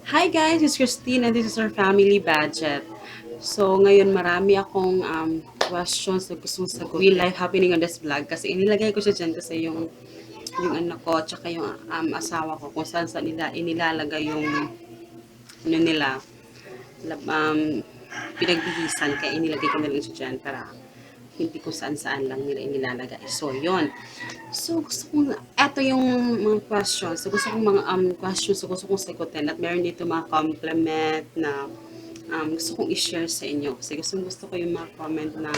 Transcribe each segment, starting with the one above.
Hi guys, it's Christine and this is our family budget. So ngayon marami akong questions na gustong sagutin. Real life happening on this vlog kasi inilagay ko siya dyan kasi yung anak ko at saka yung asawa ko kung saan saan nila inilalagay yung ano nila pinagbihisan kaya inilagay ko na lang siya dyan para hindi ko saan-saan lang nila inilalagay. So, yon. So, gusto kong, eto yung mga questions. So, gusto kong mga questions, so gusto kong sagutin at meron dito mga compliment na gusto kong i-share sa inyo. Kasi gusto ko yung mga comment na,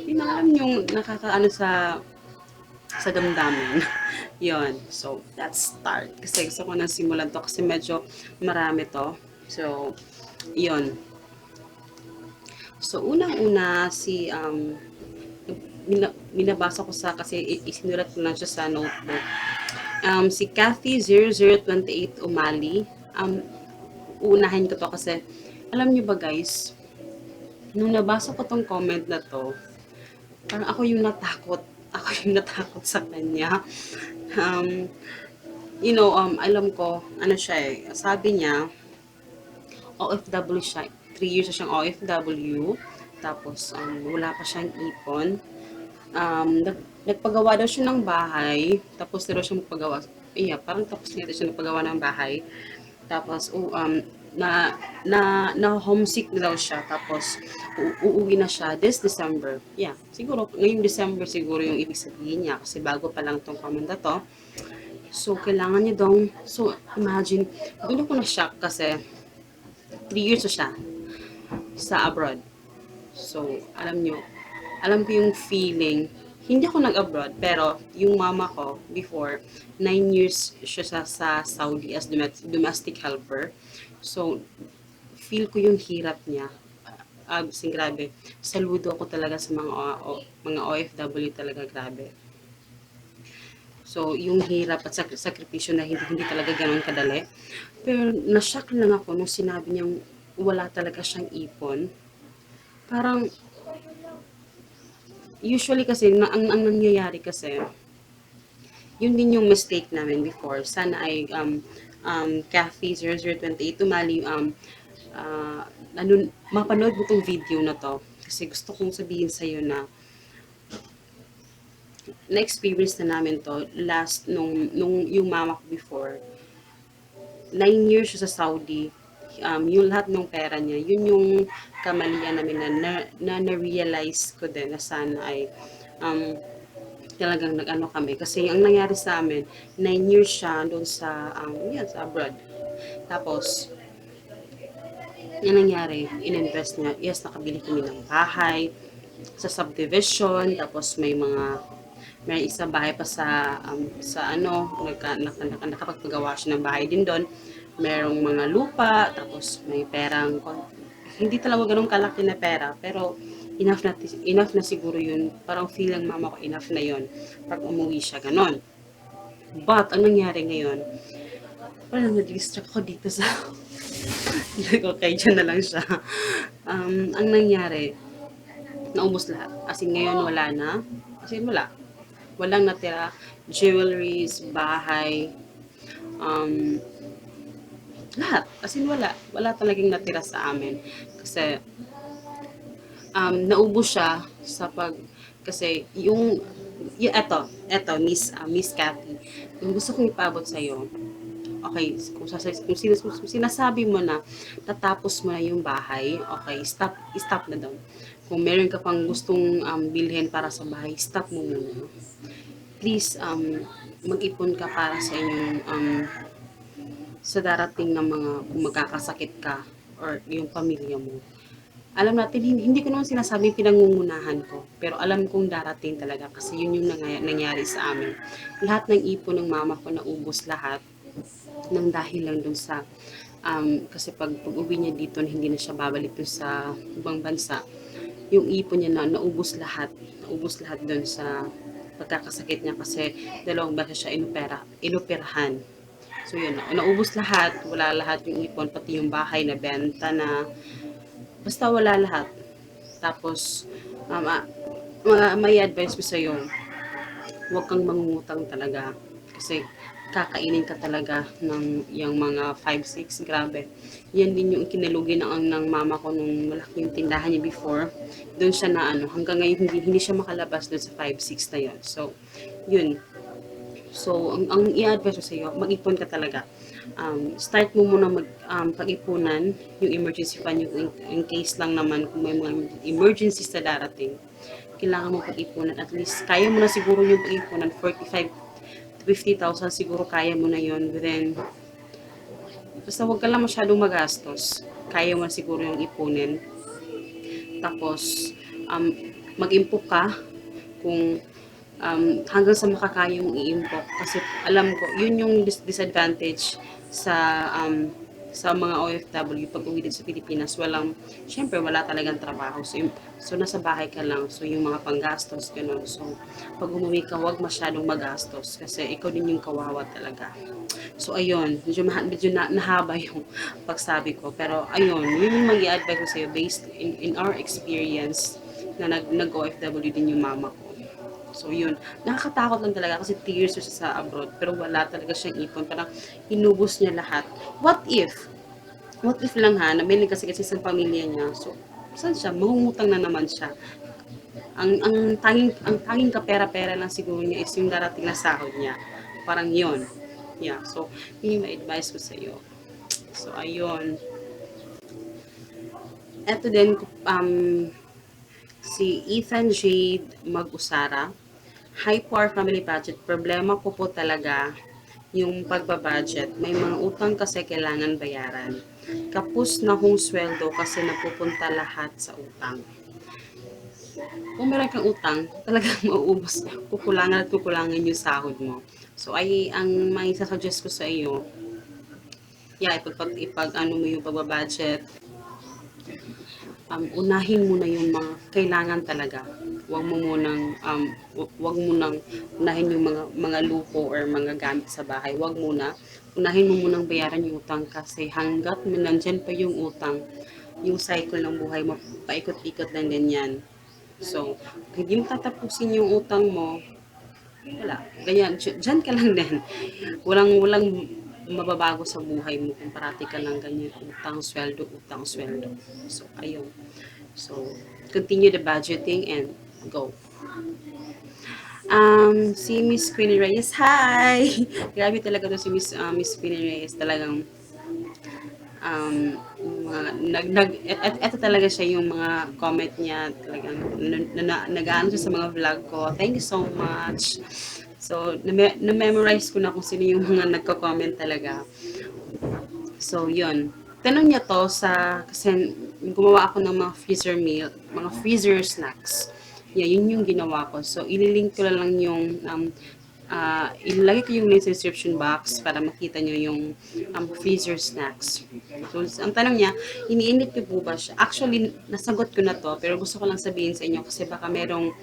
yun alam yung nakakaano sa damdamin. Yon. So, let's start. Kasi gusto ko nang simulan to kasi medyo marami to. So, yon. So, unang-una si binabasa ko sa kasi isinulat ko lang siya sa notebook. Si Kathy 0028 Umali. Uunahin ko to kasi alam niyo ba guys, nung nabasa ko tong comment na to, parang ako yung natakot. Ako yung natakot sa kanya. Um, alam ko, ano siya eh, sabi niya, OFW siya. 3 years na siyang OFW. Tapos, wala pa siyang ipon. Nagpagawa daw siya ng bahay, tapos daw siya magpagawa. Yeah, parang tapos na siya nagpagawa ng bahay. Tapos, na homesick na daw siya. Tapos, uuwi na siya this December. Yeah, siguro, ngayong December siguro yung ibig sabihin niya. Kasi bago pa lang tong comment na to. So, kailangan niya daw, so, imagine, doon ako na-shock kasi 3 years na siya sa abroad. So, alam ko yung feeling. Hindi ako nag-abroad, pero yung mama ko, before, 9 years siya sa Saudi as domestic helper. So, feel ko yung hirap niya. Kasing grabe. Saludo ako talaga sa mga OFW talaga, grabe. So, yung hirap at sakripisyo na hindi talaga ganun kadali. Pero, na-shock lang ako nung sinabi niyang wala talaga siyang ipon. Parang, usually kasi, ang nangyayari kasi, yun din yung mistake namin before. Sana ay Kathy 0028 tumali mapanood mo tong video na to. Kasi gusto kong sabihin sa'yo na na-experience na namin to last nung yung mama ko before. 9 years siya sa Saudi. Yung lahat ng pera niya, yun yung kamalian namin na-realize ko din na sana ay talagang nag-ano kami. Kasi ang nangyari sa amin, 9 years siya doon sa abroad. Tapos, yan nangyari, in-invest niya. Yes, nakabili kami ng bahay sa subdivision, tapos may isa bahay pa sa nakapagpagawa siya ng bahay din doon. Merong mga lupa, tapos may perang, hindi talaga ganun kalaki na pera, pero enough na siguro yun. Parang feel ng mama ko, enough na yun pag umuwi siya, ganun. But, ang nangyari ngayon, parang na-distract ako dito sa okay, dyan na lang siya. Ang nangyari, naubos lahat. As in, ngayon wala na. As in, wala. Walang natira. Jewelries, bahay, um, lahat. As in, wala. Wala talagang natira sa amin. Kasi, naubos siya kasi eto, Miss Cathy, yung gusto kong ipabot sa'yo, okay, kung sinasabi mo na tatapos mo na yung bahay, okay, stop na daw. Kung meron ka pang gustong bilhin para sa bahay, stop mo muna. Please, mag-ipon ka para sa inyong sa darating na mga kung magkakasakit ka or yung pamilya mo. Alam natin, hindi ko naman sinasabing pinangungunahan ko, pero alam kong darating talaga kasi yun yung nangyari sa amin. Lahat ng ipon ng mama ko naubos lahat ng dahil lang dun sa kasi pag-uwi niya dito hindi na siya babalik dun sa ibang bansa, yung ipon niya naubos lahat dun sa pagkakasakit niya kasi 2 beses siya inoperahan. So yun, naubos lahat, wala lahat yung ipon, pati yung bahay na benta na, basta wala lahat. Tapos, may advice ko sa'yo, huwag kang mangungutang talaga. Kasi kakainin ka talaga ng yung mga 5-6, grabe. Yan din yung kinalugin ng mama ko nung malaking tindahan niya before. Doon siya na ano, hanggang ngayon hindi siya makalabas doon sa 5-6 na yun. So, yun. So, ang i-advise ko sa iyo, mag-ipon ka talaga. Start mo muna pag-ipunan yung emergency fund yung in case lang naman kung may mga emergencies na darating. Kailangan mo pag-ipunan. At least, kaya mo na siguro yung pag-ipunan, 45 to 50,000 siguro kaya mo na yun within. Basta huwag ka lang masyadong magastos. Kaya mo na siguro yung ipunin. Tapos, mag-impok ka kung hanggang sa makakaya mong i-impok. Kasi alam ko, yun yung disadvantage sa mga OFW pag uwi dito sa Pilipinas. Syempre wala talagang trabaho. So nasa bahay ka lang. So yung mga panggastos, gano'n. So pag umuwi ka, huwag masyadong magastos. Kasi ikaw din yung kawawa talaga. So ayun, medyo nahaba yung pagsabi ko. Pero ayun, yun yung mag-i-advise ko sa'yo based in our experience na nag-OFW din yung mama ko. So yun, nakakatakot lang talaga kasi 2 years siya sa abroad pero wala talaga siyang ipon. Parang inubos niya lahat. What if? What if lang ha, na may nagkasakit sa pamilya niya. So, saan siya? Mangungutang na naman siya. Ang tanging kapera-pera lang siguro niya is yung darating na sahod niya. Parang yon. Yeah. So, yun yung advice ko sa iyo. So, ayun. Eto din, si Ethan Jade Mag-Usara. High power family budget. Problema ko po talaga yung pagbabudget. May mga utang kasi kailangan bayaran. Kapos na hong sweldo kasi napupunta lahat sa utang. Kung meron kang utang, talagang mauubos. Kukulangan at kukulangan yung sahod mo. So, ang may sasuggest ko sa iyo, ipag ano mo yung pagbabudget, unahin mo na yung mga kailangan talaga. Wag mo nang unahin yung mga lupo or mga gamit sa bahay. Wag muna. Unahin mo munang bayaran yung utang kasi hanggat nandyan pa yung utang, yung cycle ng buhay mo, paikot-ikot lang din yan. So, hindi mo tatapusin yung utang mo, wala. Ganyan, dyan ka lang din. Walang mababago sa buhay mo kung parati ka lang ganyan, utang, sweldo, utang, sweldo. So, ayun. So, continue the budgeting and go. Si Miss Queenie Reyes, hi! Grabe talaga to si Miss Queenie Reyes. Talagang, eto talaga siya yung mga comment niya. Talagang, nag-ano siya sa mga vlog ko. Thank you so much. So, na-memorize ko na kung sino yung mga nagko-comment talaga. So, yun. Tanong niya to kasi gumawa ako ng mga freezer meal, mga freezer snacks. Yeah, yun yung ginawa ko. So, ililink ko lang yung, ilalagay ko yung link sa description box para makita nyo yung freezer snacks. So, ang tanong niya, iniinit ko po ba siya? Actually, nasagot ko na to, pero gusto ko lang sabihin sa inyo kasi baka merong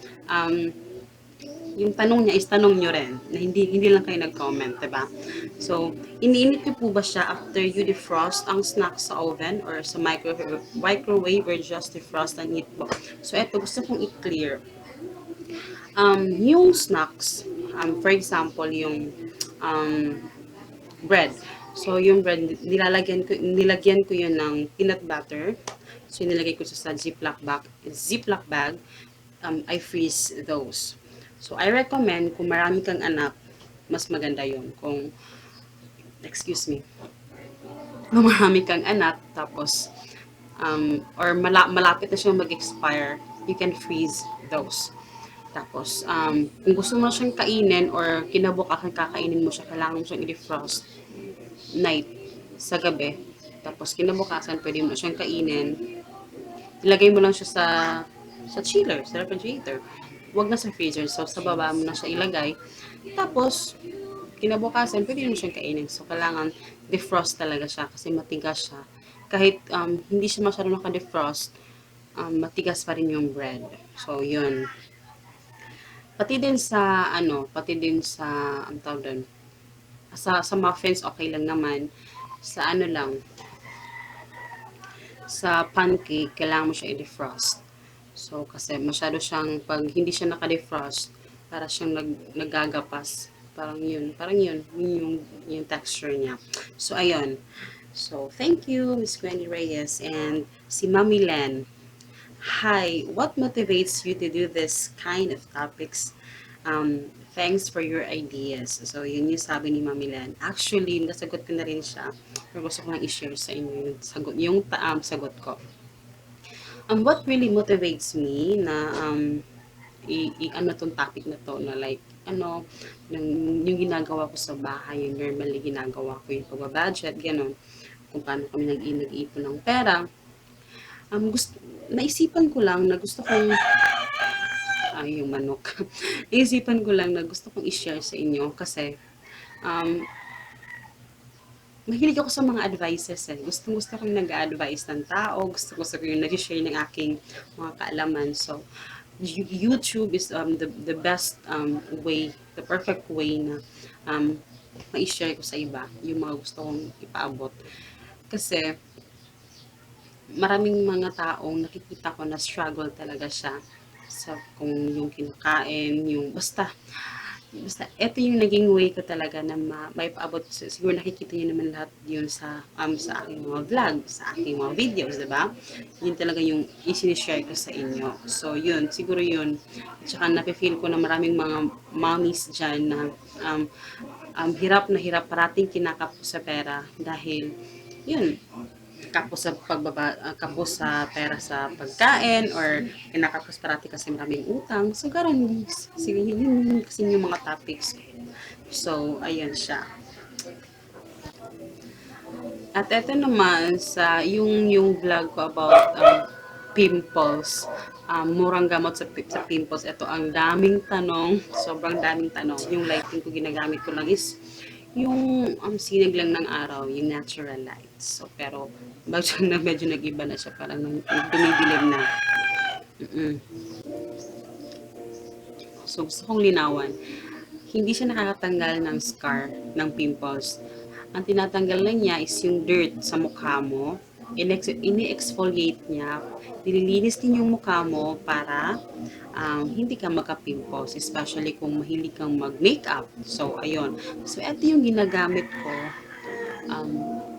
yung tanong niya is tanong nyo rin, na hindi lang kayo nag-comment, diba? So, iniinit ko po ba siya after you defrost ang snack sa oven or sa microwave or just defrost and eat po? So, eto, gusto kong i-clear. Yung snacks, for example, yung bread. So, yung bread, nilagyan ko yun ng peanut butter. So, nilagay ko sa Ziploc bag, I freeze those. So, I recommend kung marami kang anak, mas maganda yun. Excuse me, kung marami kang anak, tapos, or malapit na siyang mag-expire, you can freeze those. Tapos, kung gusto mo siyang kainin or kinabukasan kakainin mo siya, kailangan mo siyang i-defrost night, sa gabi. Tapos, kinabukasan, pwede mo siyang kainin. Ilagay mo lang siya sa chiller, sa refrigerator. Huwag na sa freezer. So, sa baba mo na siya ilagay. Tapos, kinabukasan, pwede mo siyang kainin. So, kailangan defrost talaga siya kasi matigas siya. Kahit hindi siya masyado naka-defrost, matigas pa rin yung bread. So, yun. Pati din sa, ang tawag doon, sa muffins, okay lang naman. Sa sa pancake, kailangan mo siya i-defrost. So, kasi masyado siyang, pag hindi siya naka-defrost, para siyang nagagapas. Yung texture niya. So, ayun. So, thank you, Miss Gwenny Reyes, and si Mami Len. Hi, what motivates you to do this kind of topics? Thanks for your ideas. So, yun yung sabi ni Mami Len. Actually, nasagot ko na rin siya. Pero gusto ko lang i-share sa inyo yung sagot ko. What really motivates me na ano tong topic na to na like yung ginagawa ko sa bahay, yung normally ginagawa ko yung pagbabudget, gano'n, kung paano kami nag-iipon ng pera. Naisipan ko lang na gusto kong, yung manok, naisipan ko lang na gusto kong i-share sa inyo kasi, um, mahilig ako sa mga advices eh. Gusto ko yung nag-a-advise ng tao, gusto ko yung nag-share ng aking mga kaalaman. So, YouTube is the best way, the perfect way na ma-share ko sa iba yung mga gusto kong ipaabot. Kasi, maraming mga taong nakikita ko na struggle talaga siya sa kung yung kinakain, yung basta ito yung naging way ko talaga na maipaabot. Siguro nakikita niyo naman lahat yun sa aking mga vlog, sa aking mga videos, diba? Yun talaga yung isinishare ko sa inyo. So yun, siguro yun. At saka napifeel ko na maraming mga mommies dyan na hirap na hirap parating kinakapos sa pera dahil yun, kapos sa pera sa pagkain or kinakapos parati kasi maraming utang. So, garon, sige, yun kasi yung mga topics. So, ayan siya. At ito naman sa yung vlog ko about pimples. Murang gamot sa pimples. Ito ang daming tanong, sobrang daming tanong. Yung lighting ko ginagamit ko lang is yung sinag lang ng araw, yung natural lights. So, pero medyo nag-iba na siya, parang dumidilim na. Mm-mm. So, gusto kong linawan. Hindi siya nakakatanggal ng scar, ng pimples. Ang tinatanggal lang niya is yung dirt sa mukha mo. Ini-exfoliate niya. Nililinis din yung mukha mo para hindi ka magka-pimples, especially kung mahilig kang mag-makeup. So, ayun. So, ito yung ginagamit ko.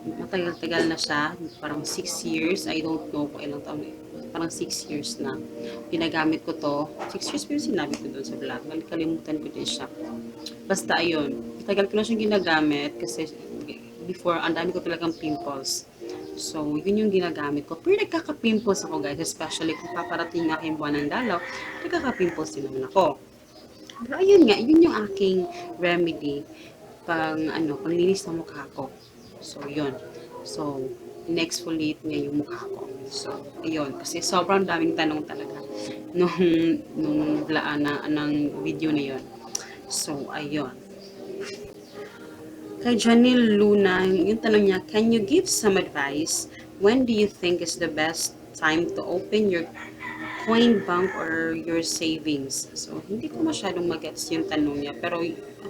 Matagal-tagal na siya, parang 6 years, I don't know kung ilang taon, parang 6 years na. Ginagamit ko to, 6 years pero sinabi ko doon sa vlog, kalimutan ko din siya. Basta ayun, tagal ko na siyang ginagamit kasi before, ang dami ko talagang pimples. So, yun yung ginagamit ko. Pero nagkaka-pimples ako guys, especially kung paparating nga aking buwan ng dalaw, nagkaka-pimples din naman ako. Pero ayun nga, yun yung aking remedy panglinis ng mukha ko. So, yun. So, in-exfoliate niya yung mukha ko. So, ayun. Kasi sobrang daming tanong talaga nung ng video na yun. So, ayun. Kay Janelle Luna, yung tanong niya, can you give some advice? When do you think is the best time to open your coin bank or your savings? So, hindi ko masyadong magets yung tanong niya. Pero,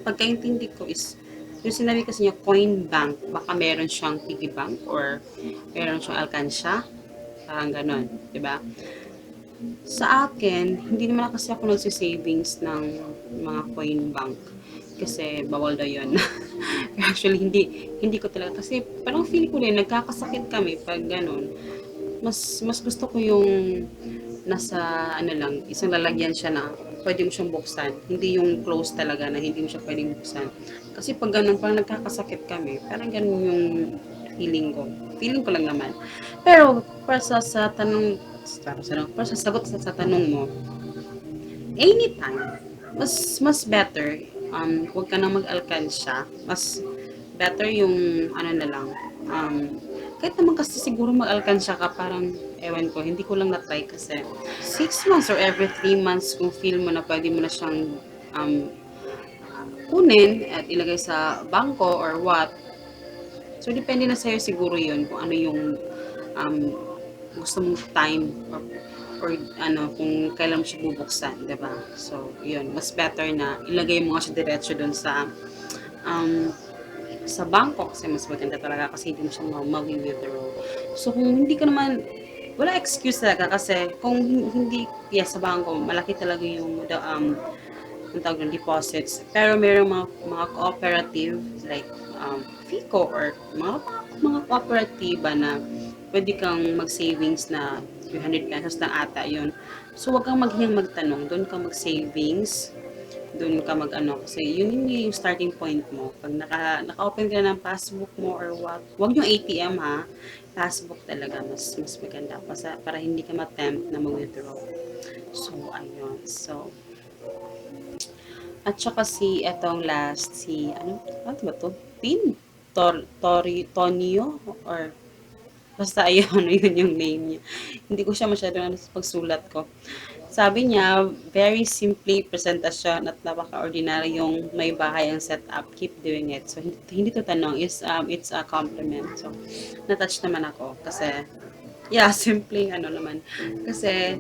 pagkaintindi ko is, yung sinabi kasi niya, coin bank, baka meron siyang piggy bank or meron siyang alkansya. Parang ganon, di ba? Sa akin, hindi naman kasi ako nagsisavings ng mga coin bank. Kasi bawal daw yun. Actually, hindi ko talaga. Kasi parang feel ko rin, nagkakasakit kami pag ganon. Mas gusto ko yung nasa lang, isang lalagyan siya na pwede mo siyang buksan. Hindi yung close talaga na hindi mo siya pwedeng buksan. Kasi pag ganun, parang nagkakasakit kami. Parang ganun yung feeling ko. Feeling ko lang naman. Pero, para sa sagot sa tanong mo, anytime, mas better, huwag ka nang mag-alkansya. Mas better yung, na lang, kahit naman kasi siguro mag-alkansya ka, parang, ewan ko, hindi ko lang na-try kasi 6 months or every 3 months kung feel mo na pwede mo na siyang kunin at ilagay sa bangko or what. So, depende na sa'yo siguro yun kung ano yung gusto mong time or kung kailan mo siya bubuksan, diba? So, yun, mas better na ilagay mo nga siya diretso dun sa bangko kasi mas maganda talaga kasi hindi mo siya mag-withdraw. So, kung hindi ka naman, wala excuse talaga kasi kung hindi, sa bangko, malaki talaga yung ang tawag ng deposits. Pero mayroong mga cooperative like FICO or mga kooperatiba na pwede kang mag-savings na 300 pesos na ata yun. So, wag kang maghiyang magtanong. Doon ka mag-savings. Doon ka mag-ano. Kasi yun yung starting point mo. Pag naka-open ka na ng passbook mo or what. Wag yung ATM ha. Passbook talaga. Mas maganda. Para hindi ka ma-tempt na mag-withdraw. So, ayun. So, at saka etong last, ano ba to? Tonio? Or basta ayun, yun yung name niya. Hindi ko siya masyado sa pagsulat ko. Sabi niya, very simply presentasyon at napaka-ordinary yung may bahay ang setup. Keep doing it. So, hindi to tanong. It's a compliment. So, na-touch naman ako. Kasi, yeah, simple ano naman. Kasi,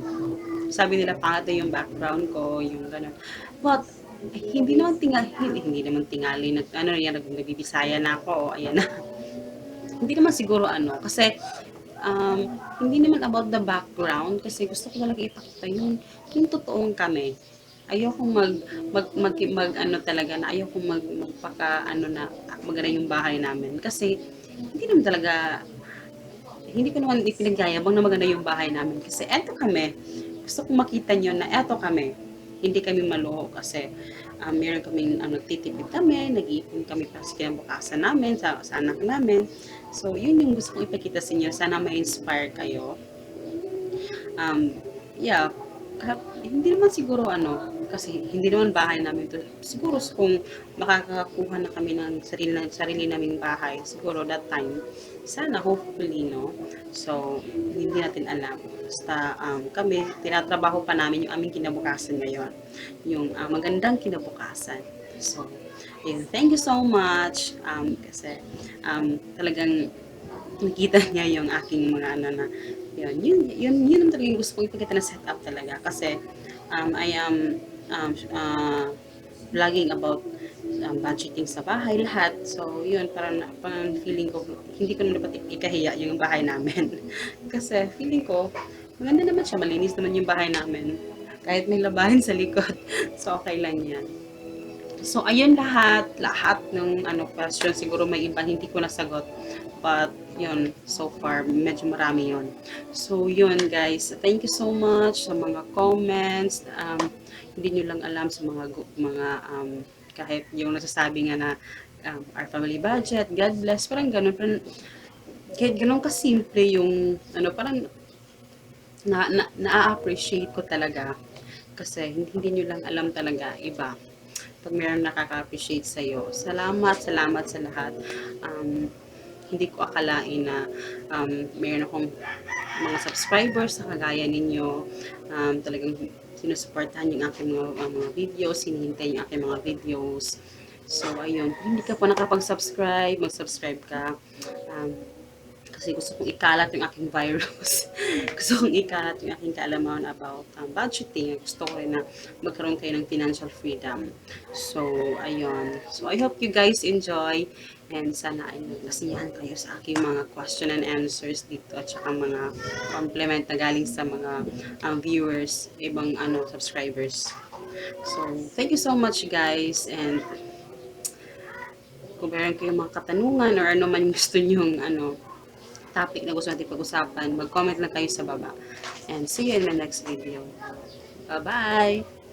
sabi nila pangit yung background ko, yung gano'n. But, hindi naman tingali, nagbibisaya na ako, ayan na. Hindi naman siguro kasi hindi naman about the background kasi gusto ko talaga ipakita yung totoong kami. Ayokong mag ano talaga na ayokong magpaka ano na maganda yung bahay namin kasi hindi naman talaga hindi ko naman ipinagyayabang na maganda yung bahay namin kasi eto kami. Gusto kong makita nyo na eto kami. Hindi kami maluho kasi meron kaming nagtitipid kami, nag-iipon kami para sa kinabukasan namin, sa anak namin. So, yun yung gusto kong ipakita sa inyo. Sana ma-inspire kayo. Yeah, hindi naman siguro kasi hindi naman bahay namin to. Siguro kung makakakuha na kami ng sarili naming bahay, siguro that time, sana hopefully, no? So, hindi natin alam. Basta kami, tinatrabaho pa namin yung aming kinabukasan ngayon. Yung magandang kinabukasan. So, yun. Thank you so much. Kasi talagang nakita niya yung aking mga na yun ang talagang gusto kong ipakita na setup talaga kasi I am vlogging about budgeting sa bahay lahat. So yun, parang feeling ko hindi ko naman dapat ikahiya yung bahay namin kasi feeling ko maganda naman siya, malinis naman yung bahay namin kahit may labahin sa likod. So okay lang yan. So, ayun lahat ng question, siguro may iba hindi ko nasagot. But, yun, so far, medyo marami yun. So, yun guys, thank you so much sa mga comments. Hindi nyo lang alam sa kahit yung nasasabi nga na our family budget, God bless, parang ganun. Kahit ganun kasimple yung, parang na-appreciate ko talaga. Kasi hindi nyo lang alam talaga, iba pag mayroong nakaka-appreciate sa'yo. Salamat sa lahat. Hindi ko akalain na mayroon akong mga subscribers sa kagaya ninyo. Talagang sinusuportahan yung aking mga videos, hinihintay yung aking mga videos. So, ayun. Kung hindi ka pa nakapag-subscribe, mag-subscribe ka. Kasi gusto kong ikalat yung aking virus. Gusto kong ikalat yung aking kaalaman about budgeting. Gusto ko rin na magkaroon kayo ng financial freedom. So, ayun. So, I hope you guys enjoy and sana ay nasiyahan kayo sa aking mga question and answers dito at saka mga compliment na galing sa mga viewers, ibang subscribers. So, thank you so much guys and kung meron kayong mga katanungan or ano man gusto nyong topic na gusto natin pag-usapan, mag-comment lang kayo sa baba. And see you in my next video. Bye-bye!